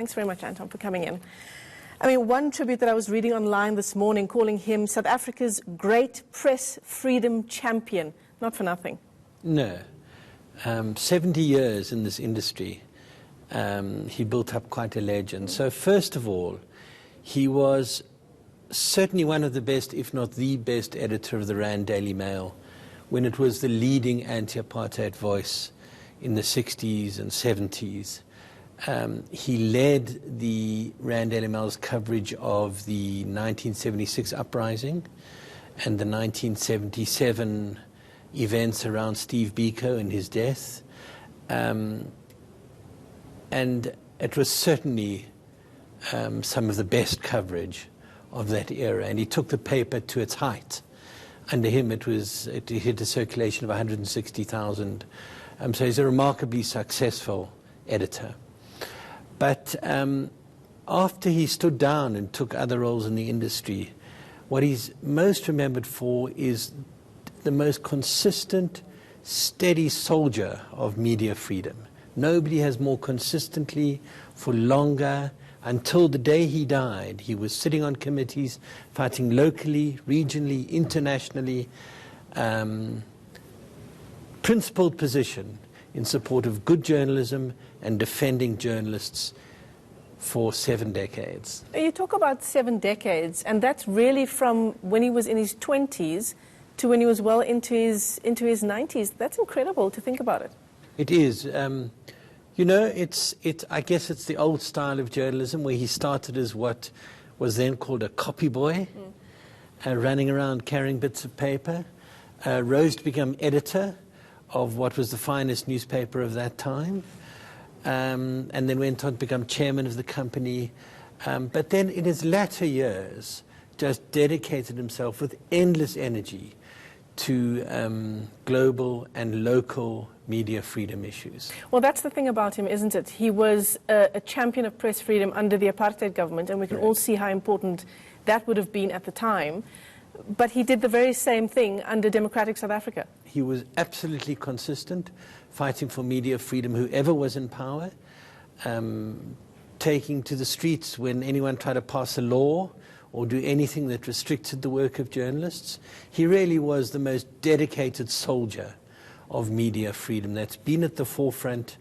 Thanks very much, Anton, for coming in. I mean, one tribute that I was reading online this morning, calling him South Africa's great press freedom champion. Not for nothing. No. 70 years in this industry, he built up quite a legend. So first of all, he was certainly one of the best, if not the best, editor of the Rand Daily Mail when it was the leading anti-apartheid voice in the 60s and 70s. He led the Rand Daily Mail's coverage of the 1976 uprising and the 1977 events around Steve Biko and his death. And it was certainly some of the best coverage of that era. And he took the paper to its height. Under him, it hit a circulation of 160,000. So he's a remarkably successful editor. But after he stood down and took other roles in the industry, what he's most remembered for is the most consistent, steady soldier of media freedom. Nobody has more consistently, for longer, until the day he died. He was sitting on committees, fighting locally, regionally, internationally, principled position in support of good journalism and defending journalists for 7 decades. You talk about 7 decades, and that's really from when he was in his 20s to when he was well into his 90s. That's incredible to think about it. It is. You know, I guess it's the old style of journalism where he started as what was then called a copy boy, running around carrying bits of paper, rose to become editor of what was the finest newspaper of that time, and then went on to become chairman of the company. But then in his latter years, just dedicated himself with endless energy to global and local media freedom issues. Well, that's the thing about him, isn't it? He was a champion of press freedom under the apartheid government, and we can all see how important that would have been at the time. But he did the very same thing under democratic South Africa. He was absolutely consistent, fighting for media freedom, whoever was in power, taking to the streets when anyone tried to pass a law or do anything that restricted the work of journalists. He really was the most dedicated soldier of media freedom that's been at the forefront,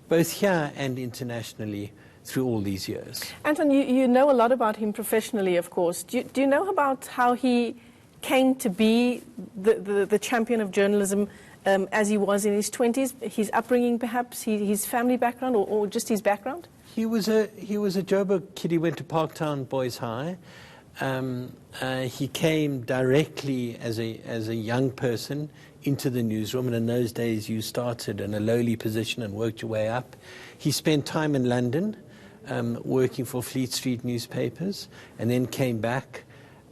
both here and internationally, through all these years. Anton, you know a lot about him professionally, of course. Do you know about how he came to be the champion of journalism as he was in his 20s? His upbringing, perhaps, his family background, or just his background? He was a Joburg kid. He went to Parktown Boys High. He came directly as a young person into the newsroom, and in those days you started in a lowly position and worked your way up. He spent time in London working for Fleet Street newspapers, and then came back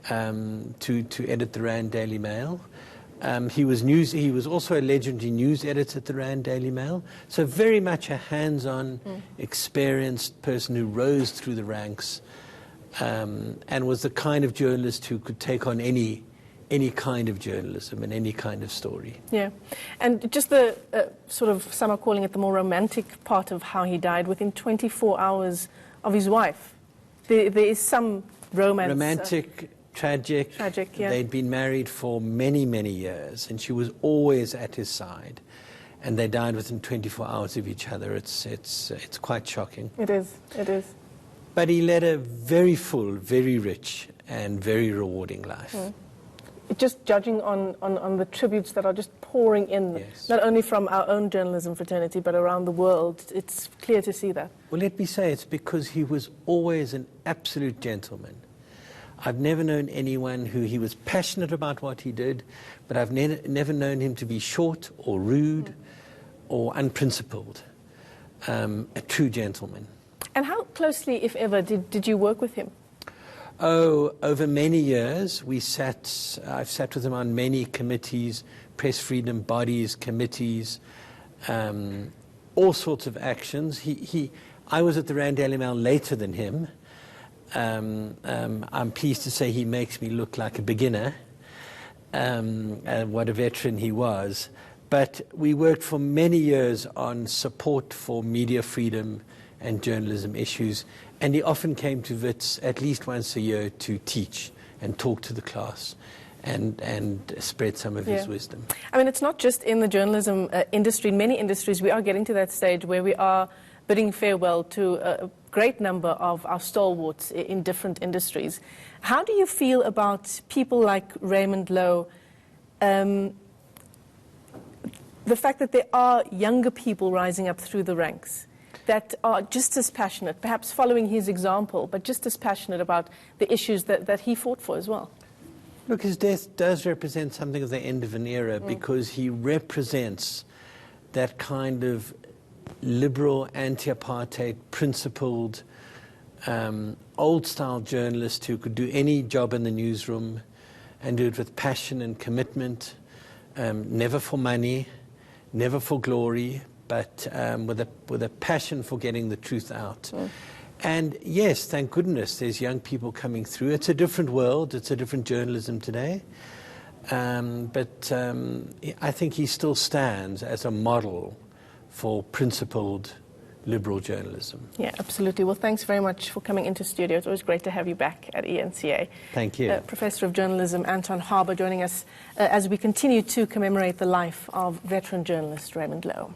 to edit the Rand Daily Mail. He was also a legendary news editor at the Rand Daily Mail, so very much a hands-on, experienced person who rose through the ranks and was the kind of journalist who could take on any kind of journalism and any kind of story. Yeah, and just the sort of, some are calling it the more romantic part of how he died, within 24 hours of his wife. There is some romance. Romantic, tragic. Tragic, yeah. They'd been married for many, many years, and she was always at his side. And they died within 24 hours of each other. It's quite shocking. It is, it is. But he led a very full, very rich, and very rewarding life. Just judging on the tributes that are just pouring in, yes, not only from our own journalism fraternity, but around the world, it's clear to see that. Well, let me say it's because he was always an absolute gentleman. I've never known anyone who, he was passionate about what he did, but I've never known him to be short or rude or unprincipled. A true gentleman. And how closely, if ever, did you work with him? Oh, over many years, I've sat with him on many committees, press freedom bodies, committees, all sorts of actions. I was at the Rand Daily Mail later than him. I'm pleased to say he makes me look like a beginner, what a veteran he was. But we worked for many years on support for media freedom and journalism issues. And he often came to Wits at least once a year to teach and talk to the class and spread some of his wisdom. I mean, it's not just in the journalism industry. In many industries, we are getting to that stage where we are bidding farewell to a great number of our stalwarts in different industries. How do you feel about people like Raymond Louw, the fact that there are younger people rising up through the ranks that are just as passionate, perhaps following his example, but just as passionate about the issues that he fought for as well? Look, his death does represent something of the end of an era because he represents that kind of liberal, anti-apartheid, principled, old-style journalist who could do any job in the newsroom and do it with passion and commitment, never for money, never for glory, but with a passion for getting the truth out. And yes, thank goodness there's young people coming through. It's a different world. It's a different journalism today. But I think he still stands as a model for principled liberal journalism. Yeah, absolutely. Well, thanks very much for coming into studio. It's always great to have you back at ENCA. Thank you. Professor of Journalism Anton Harber joining us as we continue to commemorate the life of veteran journalist Raymond Louw.